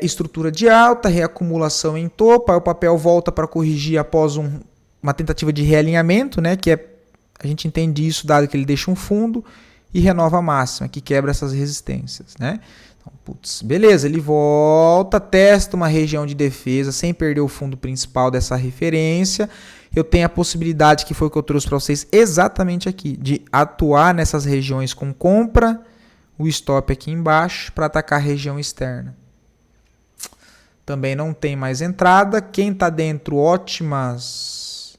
Estrutura de alta, reacumulação em topo, aí o papel volta para corrigir após uma tentativa de realinhamento, né? Que a gente entende isso dado que ele deixa um fundo e renova a máxima, que quebra essas resistências, né? Putz, beleza, ele volta, testa uma região de defesa sem perder o fundo principal dessa referência. Eu tenho a possibilidade, que foi o que eu trouxe para vocês exatamente aqui, de atuar nessas regiões com compra, o stop aqui embaixo para atacar a região externa. Também não tem mais entrada. Quem está dentro, ótimas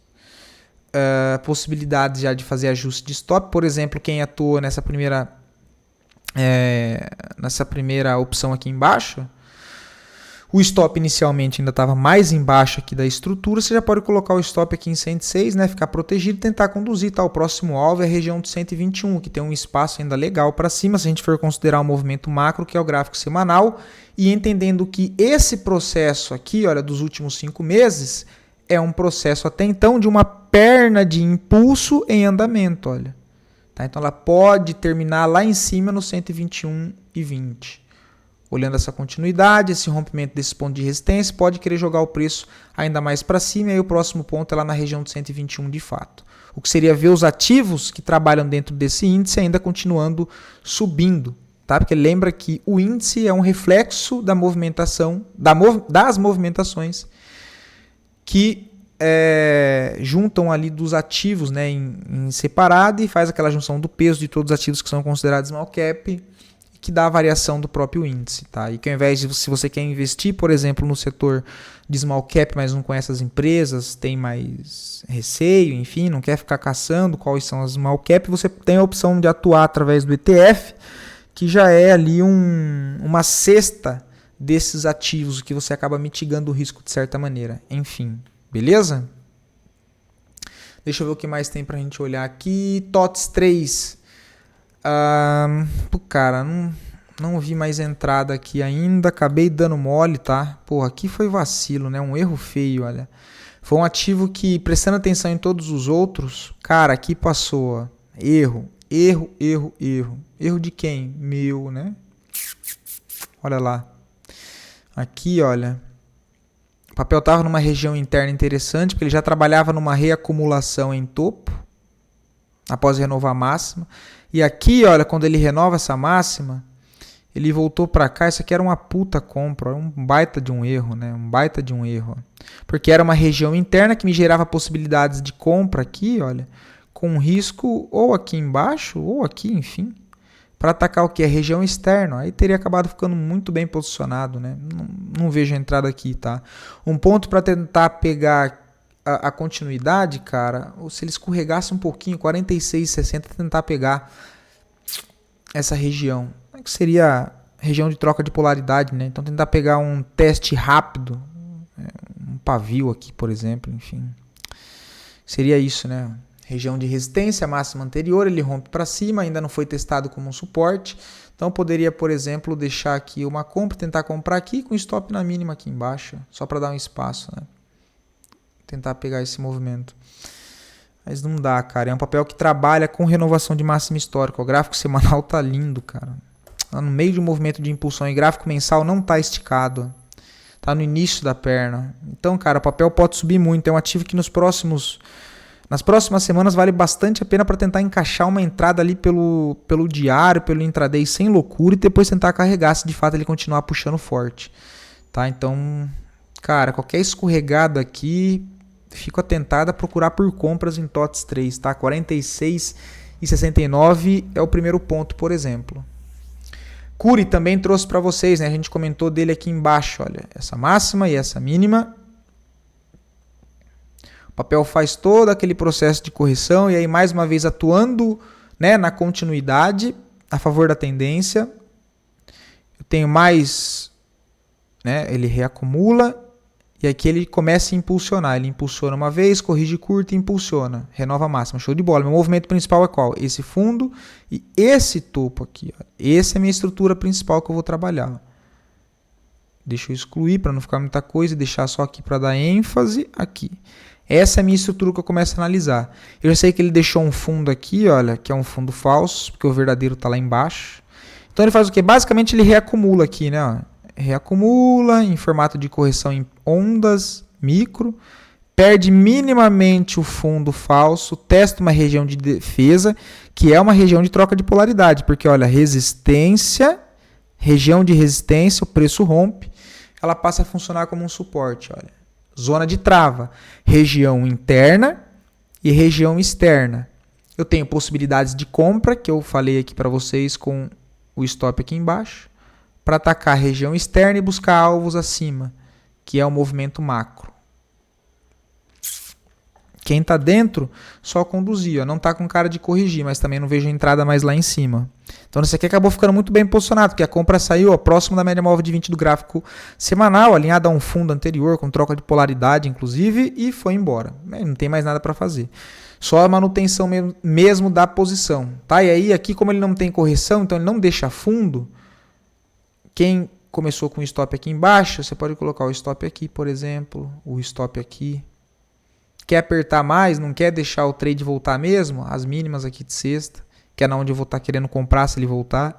possibilidades já de fazer ajuste de stop. Por exemplo, quem atua nessa primeira opção aqui embaixo, o stop inicialmente ainda estava mais embaixo aqui da estrutura, você já pode colocar o stop aqui em 106, né, ficar protegido e tentar conduzir. Tá? O próximo alvo é a região de 121, que tem um espaço ainda legal para cima, se a gente for considerar o movimento macro, que é o gráfico semanal, e entendendo que esse processo aqui, olha, dos últimos 5 meses, é um processo até então de uma perna de impulso em andamento, olha. Tá? Então ela pode terminar lá em cima no 121,20. Olhando essa continuidade, esse rompimento desse ponto de resistência, pode querer jogar o preço ainda mais para cima, e aí o próximo ponto é lá na região de 121 de fato. O que seria ver os ativos que trabalham dentro desse índice ainda continuando subindo. Tá? Porque lembra que o índice é um reflexo da movimentação, das movimentações que juntam ali dos ativos, né, em separado, e faz aquela junção do peso de todos os ativos que são considerados small cap, que dá a variação do próprio índice. Tá? E que ao invés de, se você quer investir, por exemplo, no setor de small cap, mas não conhece as empresas, tem mais receio, enfim, não quer ficar caçando quais são as small cap, você tem a opção de atuar através do ETF, que já é ali uma cesta desses ativos, que você acaba mitigando o risco de certa maneira. Enfim, beleza? Deixa eu ver o que mais tem pra gente olhar aqui. TOTS 3. Cara, não vi mais entrada aqui ainda. Acabei dando mole, tá? Pô, aqui foi vacilo, né? Um erro feio, olha. Foi um ativo que, prestando atenção em todos os outros, cara, aqui passou, ó. Erro. Erro de quem? Meu, né? Olha lá. Aqui, olha. O papel estava numa região interna interessante, porque ele já trabalhava numa reacumulação em topo, após renovar a máxima. E aqui, olha, quando ele renova essa máxima, ele voltou para cá. Isso aqui era uma puta compra, um baita de um erro, né? Um baita de um erro. Porque era uma região interna que me gerava possibilidades de compra aqui, olha, com risco ou aqui embaixo, ou aqui, enfim, para atacar o que? A região externa. Aí teria acabado ficando muito bem posicionado, né? Não vejo a entrada aqui, tá? Um ponto para tentar pegar a continuidade, cara, ou se ele escorregasse um pouquinho, 46,60, tentar pegar essa região, que seria a região de troca de polaridade, né? Então tentar pegar um teste rápido, um pavio aqui, por exemplo, enfim. Seria isso, né? Região de resistência, máxima anterior, ele rompe para cima, ainda não foi testado como um suporte. Então poderia, por exemplo, deixar aqui uma compra, tentar comprar aqui com stop na mínima aqui embaixo, só para dar um espaço, né? Tentar pegar esse movimento. Mas não dá, cara. É um papel que trabalha com renovação de máxima histórica. O gráfico semanal tá lindo, cara. Tá no meio de um movimento de impulsão. E gráfico mensal não tá esticado. Tá no início da perna. Então, cara, o papel pode subir muito. É um ativo que nas próximas semanas vale bastante a pena para tentar encaixar uma entrada ali pelo diário, pelo intraday sem loucura e depois tentar carregar se de fato ele continuar puxando forte. Tá? Então, cara, qualquer escorregada aqui, fico atentado a procurar por compras em TOTS 3, tá? 46,69 é o primeiro ponto, por exemplo. Cury também trouxe para vocês, né? A gente comentou dele aqui embaixo, olha, essa máxima e essa mínima. O papel faz todo aquele processo de correção e aí mais uma vez atuando, né, na continuidade a favor da tendência. Eu tenho mais, né, ele reacumula. E aqui ele começa a impulsionar. Ele impulsiona uma vez, corrige curta e impulsiona. Renova a máxima. Show de bola. Meu movimento principal é qual? Esse fundo e esse topo aqui. Ó. Essa é a minha estrutura principal que eu vou trabalhar. Deixa eu excluir para não ficar muita coisa e deixar só aqui para dar ênfase aqui. Essa é a minha estrutura que eu começo a analisar. Eu já sei que ele deixou um fundo aqui, olha, que é um fundo falso, porque o verdadeiro está lá embaixo. Então ele faz o quê? Basicamente ele reacumula aqui, né? Ó. Reacumula em formato de correção em ondas micro, perde minimamente o fundo falso, testa uma região de defesa, que é uma região de troca de polaridade, porque olha, resistência, região de resistência, o preço rompe, ela passa a funcionar como um suporte, olha. Zona de trava, região interna e região externa. Eu tenho possibilidades de compra, que eu falei aqui para vocês com o stop aqui embaixo, para atacar a região externa e buscar alvos acima, que é o movimento macro. Quem está dentro, só conduzir. Ó. Não está com cara de corrigir, mas também não vejo entrada mais lá em cima. Então, esse aqui acabou ficando muito bem posicionado, porque a compra saiu ó, próximo da média móvel de 20 do gráfico semanal, alinhada a um fundo anterior, com troca de polaridade, inclusive, e foi embora. Não tem mais nada para fazer. Só a manutenção mesmo da posição. Tá? E aí, aqui, como ele não tem correção, então ele não deixa fundo. Quem começou com o stop aqui embaixo, você pode colocar o stop aqui, por exemplo, o stop aqui. Quer apertar mais, não quer deixar o trade voltar mesmo? As mínimas aqui de sexta, que é na onde eu vou estar querendo comprar se ele voltar.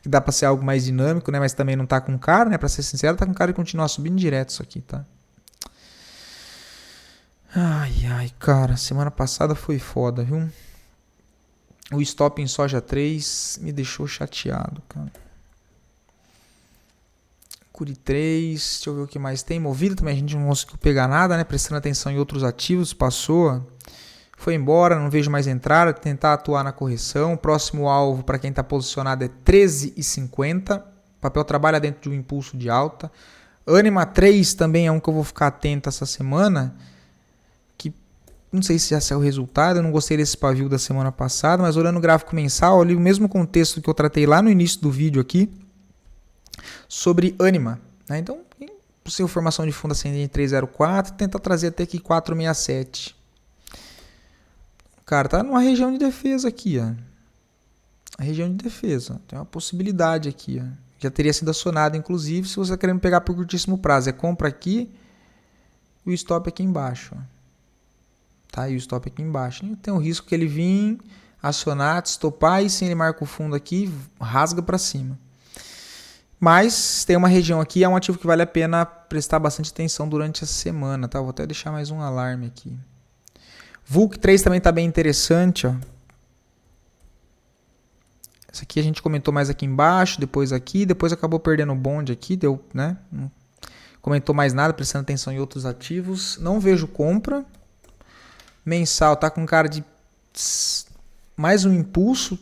Que dá para ser algo mais dinâmico, né? Mas também não tá com cara, né? Para ser sincero, tá com cara de continuar subindo direto isso aqui, tá? Ai, cara, semana passada foi foda, viu? O stop em soja 3 me deixou chateado, cara. Cury 3, deixa eu ver o que mais tem. Movido também a gente não conseguiu pegar nada, né? Prestando atenção em outros ativos, passou, foi embora, não vejo mais entrada, tentar atuar na correção. Próximo alvo para quem está posicionado é 13,50. O papel trabalha dentro de um impulso de alta. Anima 3 também é um que eu vou ficar atento essa semana, que não sei se já saiu o resultado, eu não gostei desse pavio da semana passada, mas olhando o gráfico mensal, ali o mesmo contexto que eu tratei lá no início do vídeo aqui, sobre Anima, né? Então, possível formação de fundo ascendente em 304, tentar trazer até aqui 467. Cara, tá numa região de defesa aqui, ó. A região de defesa, tem uma possibilidade aqui, ó. Já teria sido acionado, inclusive, se você querendo pegar por curtíssimo prazo. É compra aqui e o stop aqui embaixo, ó. Tá, e o stop aqui embaixo. E tem um risco que ele vir, acionar, estopar e se ele marca o fundo aqui, rasga para cima. Mas tem uma região aqui, é um ativo que vale a pena prestar bastante atenção durante a semana, tá? Vou até deixar mais um alarme aqui. VULC 3 também está bem interessante, ó. Essa aqui a gente comentou mais aqui embaixo, depois aqui, depois acabou perdendo o bonde aqui, deu, né? Não comentou mais nada, prestando atenção em outros ativos. Não vejo compra. Mensal tá com cara de mais um impulso.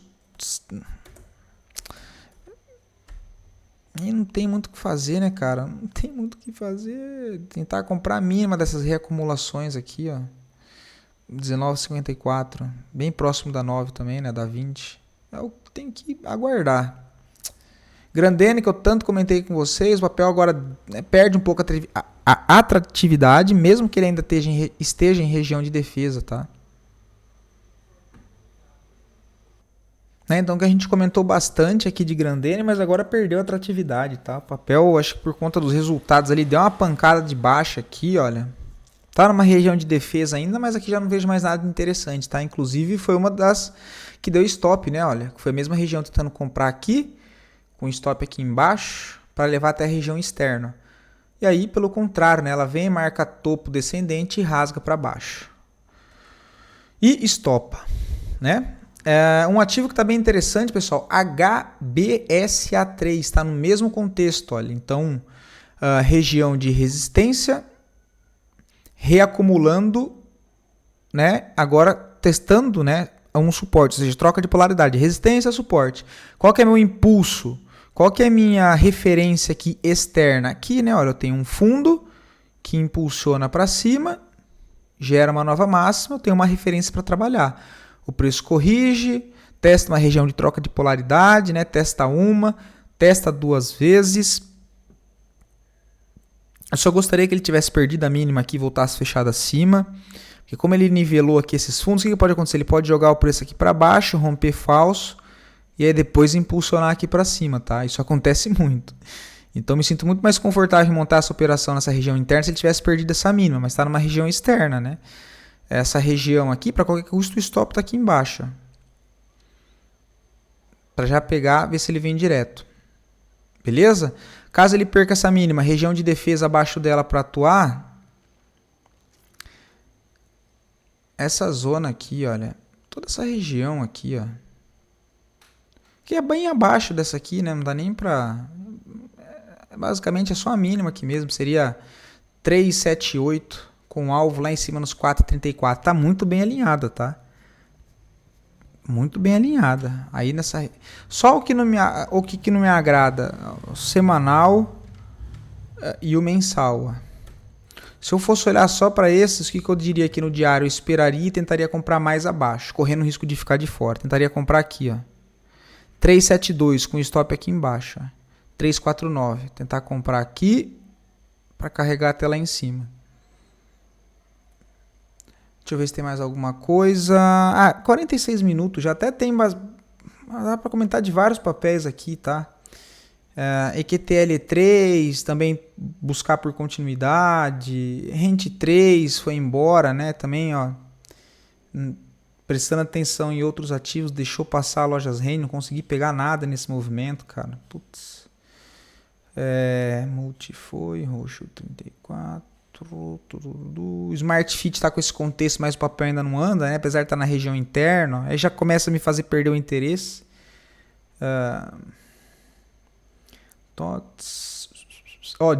E não tem muito o que fazer, né, cara? Não tem muito o que fazer. Tentar comprar a mínima dessas reacumulações aqui, ó. 19,54. Bem próximo da 9 também, né? Da 20. É o que tem que aguardar. Grandene, que eu tanto comentei com vocês, o papel agora né, perde um pouco a atratividade, mesmo que ele ainda esteja em região de defesa, tá? Né? Então que a gente comentou bastante aqui de Grandene, mas agora perdeu a atratividade, tá? O papel, acho que por conta dos resultados ali, deu uma pancada de baixa aqui, olha. Tá numa região de defesa ainda, mas aqui já não vejo mais nada interessante, tá? Inclusive foi uma das que deu stop, né? Olha, foi a mesma região tentando comprar aqui, com stop aqui embaixo, para levar até a região externa. E aí, pelo contrário, né? Ela vem, marca topo descendente e rasga para baixo. E estopa, né? Um ativo que está bem interessante, pessoal, HBSA3, está no mesmo contexto, olha. Então, região de resistência, reacumulando, né? Agora testando, né? Um suporte, ou seja, troca de polaridade, resistência, suporte. Qual que é meu impulso? Qual que é a minha referência aqui externa? Aqui, né? Olha, eu tenho um fundo que impulsiona para cima, gera uma nova máxima, eu tenho uma referência para trabalhar. O preço corrige, testa uma região de troca de polaridade, né? Testa uma, testa duas vezes. Eu só gostaria que ele tivesse perdido a mínima aqui e voltasse fechado acima. Porque como ele nivelou aqui esses fundos, o que pode acontecer? Ele pode jogar o preço aqui para baixo, romper falso e aí depois impulsionar aqui para cima, tá? Isso acontece muito. Então me sinto muito mais confortável em montar essa operação nessa região interna se ele tivesse perdido essa mínima, mas está numa região externa, né? Essa região aqui, para qualquer custo, o stop está aqui embaixo. Para já pegar, ver se ele vem direto. Beleza? Caso ele perca essa mínima, região de defesa abaixo dela para atuar, essa zona aqui, olha, toda essa região aqui, ó, que é bem abaixo dessa aqui, né? Não dá nem para... Basicamente é só a mínima aqui mesmo, seria 378 com alvo lá em cima nos 4,34. Tá muito bem alinhada, tá? Muito bem alinhada. Aí nessa... Só o que não me agrada, o semanal e o mensal. Se eu fosse olhar só para esses, o que eu diria aqui no diário? Eu esperaria e tentaria comprar mais abaixo, correndo o risco de ficar de fora. Tentaria comprar aqui, ó. 372 com stop aqui embaixo. Ó. 349. Tentar comprar aqui para carregar até lá em cima. Deixa eu ver se tem mais alguma coisa. 46 minutos. Já até tem, mas dá para comentar de vários papéis aqui, tá? EQTL3, também buscar por continuidade. Rente 3 foi embora, né? Também, ó. Prestando atenção em outros ativos, deixou passar a Lojas Renner, não consegui pegar nada nesse movimento, cara. Putz. Multi foi, roxo 34. O Smart Fit está com esse contexto, mas o papel ainda não anda, né? Apesar de estar na região interna. Aí já começa a me fazer perder o interesse.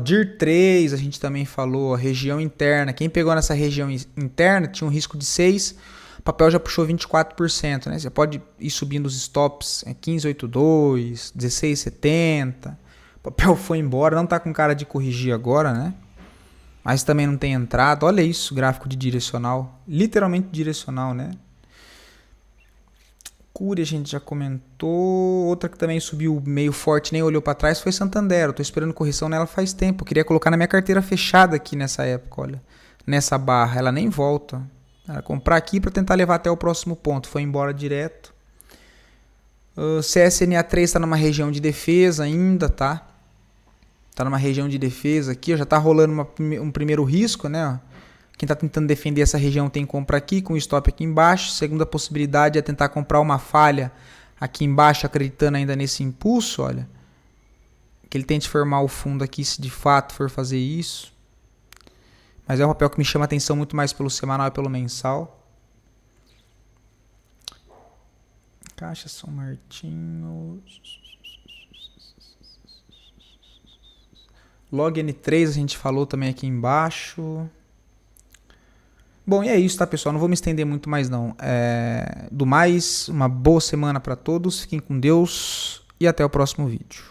DIR 3, a gente também falou, região interna. Quem pegou nessa região interna tinha um risco de 6%. O papel já puxou 24%, né? Você pode ir subindo os stops, 15,82, 16,70. O papel foi embora, não está com cara de corrigir agora, né? Mas também não tem entrada. Olha isso, gráfico de direcional. Literalmente direcional, né? Cury a gente já comentou. Outra que também subiu meio forte, nem olhou para trás, foi Santander. Eu tô esperando correção nela faz tempo. Eu queria colocar na minha carteira fechada aqui nessa época, olha. Nessa barra. Ela nem volta. Era comprar aqui para tentar levar até o próximo ponto. Foi embora direto. O CSNA3 está numa região de defesa ainda, tá? Tá numa região de defesa aqui, ó, já tá rolando um primeiro risco, né? Ó. Quem tá tentando defender essa região tem compra aqui, com stop aqui embaixo. Segunda possibilidade é tentar comprar uma falha aqui embaixo, acreditando ainda nesse impulso, olha. Que ele tente formar o fundo aqui, se de fato for fazer isso. Mas é um papel que me chama a atenção muito mais pelo semanal e pelo mensal. Caixa São Martinho... Log N3 a gente falou também aqui embaixo. Bom, e é isso, tá, pessoal? Não vou me estender muito mais, não. Do mais, uma boa semana para todos. Fiquem com Deus e até o próximo vídeo.